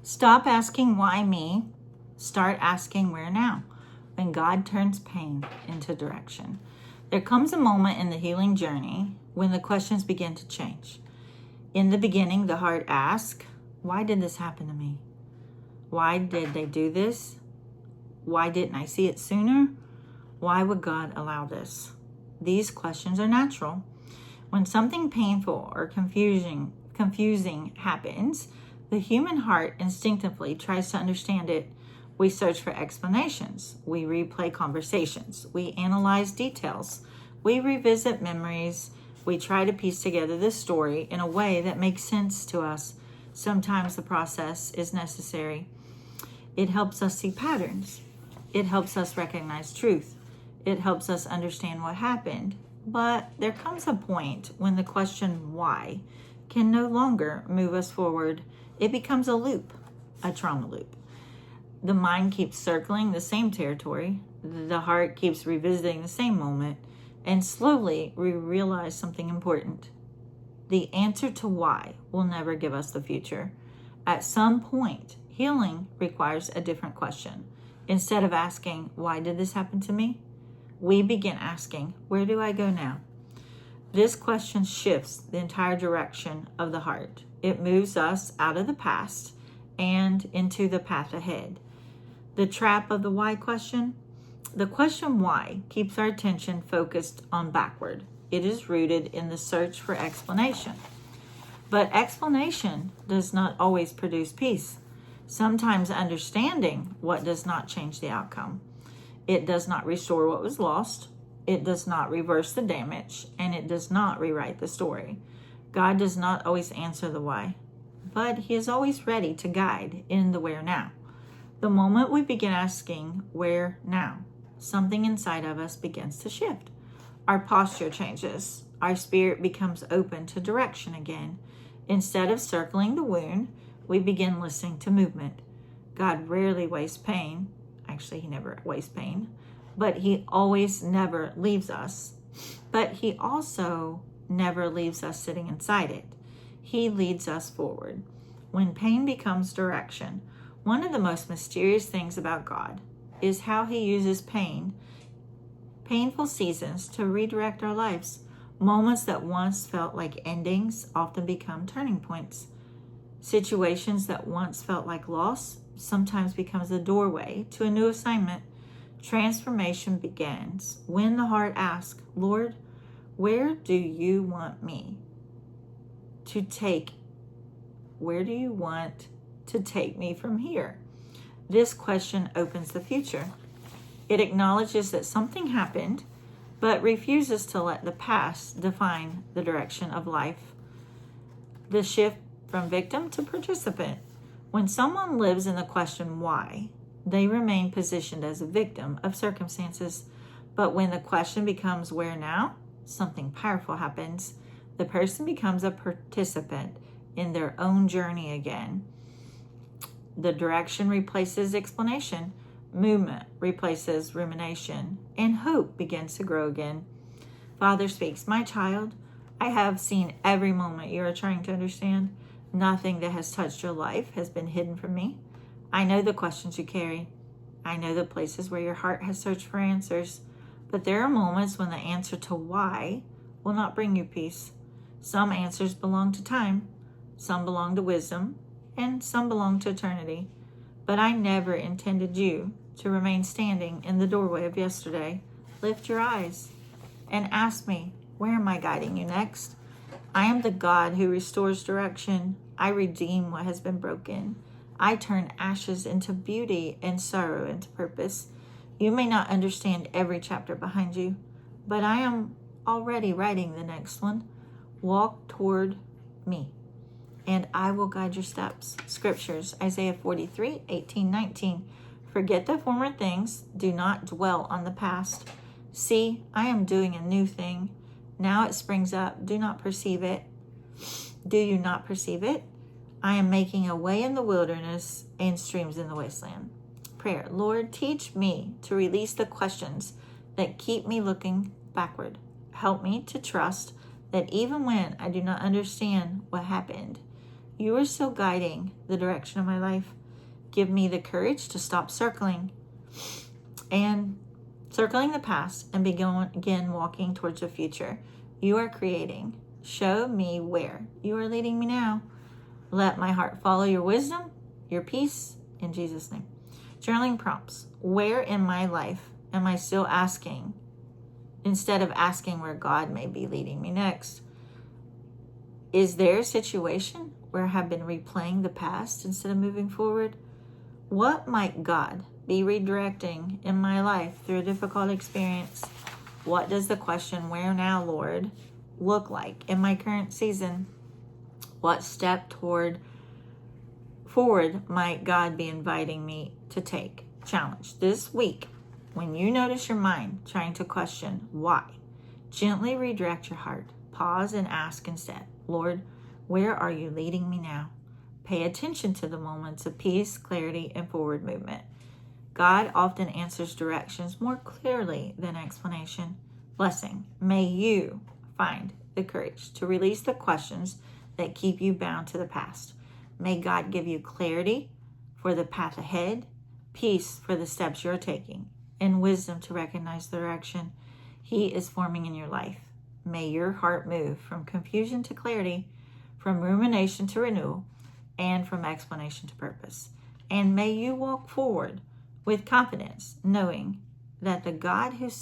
Stop asking why me. Start asking where now. When God turns pain into direction. There comes a moment in the healing journey when the questions begin to change. In the beginning, the heart asks, why did this happen to me? Why did they do this? Why didn't I see it sooner? Why would God allow this? These questions are natural. When something painful or confusing happens, the human heart instinctively tries to understand it. We search for explanations. We replay conversations. We analyze details. We revisit memories. We try to piece together the story in a way that makes sense to us. Sometimes the process is necessary. It helps us see patterns. It helps us recognize truth. It helps us understand what happened. But there comes a point when the question why can no longer move us forward. It becomes a loop, a trauma loop. The mind keeps circling the same territory. The heart keeps revisiting the same moment. And slowly we realize something important. The answer to why will never give us the future. At some point, healing requires a different question. Instead of asking, why did this happen to me? We begin asking, where do I go now? This question shifts the entire direction of the heart. It moves us out of the past and into the path ahead. The trap of the why question? The question why keeps our attention focused on backward. It is rooted in the search for explanation. But explanation does not always produce peace. Sometimes understanding what does not change the outcome. It does not restore what was lost. It does not reverse the damage, and it does not rewrite the story. God does not always answer the why, but He is always ready to guide in the where now. The moment we begin asking where now, something inside of us begins to shift. Our posture changes. Our spirit becomes open to direction again. Instead of circling the wound, we begin listening to movement. God rarely wastes pain. Actually, He never wastes pain. But He always never leaves us. But He also never leaves us sitting inside it. He leads us forward. When pain becomes direction, one of the most mysterious things about God is how He uses painful seasons to redirect our lives. Moments that once felt like endings often become turning points. Situations that once felt like loss sometimes becomes the doorway to a new assignment. Transformation begins when the heart asks, Lord, where do you want me to take? Where do you want to take me from here? This question opens the future. It acknowledges that something happened, but refuses to let the past define the direction of life. The shift from victim to participant. When someone lives in the question why, they remain positioned as a victim of circumstances. But when the question becomes where now, something powerful happens. The person becomes a participant in their own journey again. The direction replaces explanation. Movement replaces rumination. And hope begins to grow again. Father speaks, my child, I have seen every moment you are trying to understand. Nothing that has touched your life has been hidden from me. I know the questions you carry. I know the places where your heart has searched for answers. But there are moments when the answer to why will not bring you peace. Some answers belong to time. Some belong to wisdom. And some belong to eternity. But I never intended you to remain standing in the doorway of yesterday. Lift your eyes and ask me, where am I guiding you next? I am the God who restores direction. I redeem what has been broken. I turn ashes into beauty and sorrow into purpose. You may not understand every chapter behind you, but I am already writing the next one. Walk toward me, and I will guide your steps. Scriptures, Isaiah 43, 18, 19. Forget the former things. Do not dwell on the past. See, I am doing a new thing. Now it springs up. Do not perceive it. Do you not perceive it? I am making a way in the wilderness and streams in the wasteland. Prayer. Lord, teach me to release the questions that keep me looking backward. Help me to trust that even when I do not understand what happened, you are still guiding the direction of my life. Give me the courage to stop circling the past and begin walking towards the future you are creating. Show me where you are leading me now. Let my heart follow your wisdom, your peace, in Jesus' name. Journaling prompts. Where in my life am I still asking instead of asking where God may be leading me next? Is there a situation where I have been replaying the past instead of moving forward? What might God be redirecting in my life through a difficult experience? What does the question, where now, Lord, look like in my current season? What step forward might God be inviting me to take? Challenge. This week, when you notice your mind trying to question why, gently redirect your heart. Pause and ask instead, Lord, where are you leading me now? Pay attention to the moments of peace, clarity, and forward movement. God often answers directions more clearly than explanation. Blessing. May you find the courage to release the questions that keep you bound to the past. May God give you clarity for the path ahead, peace for the steps you're taking, and wisdom to recognize the direction He is forming in your life. May your heart move from confusion to clarity, from rumination to renewal, and from explanation to purpose. And may you walk forward with confidence, knowing that the God who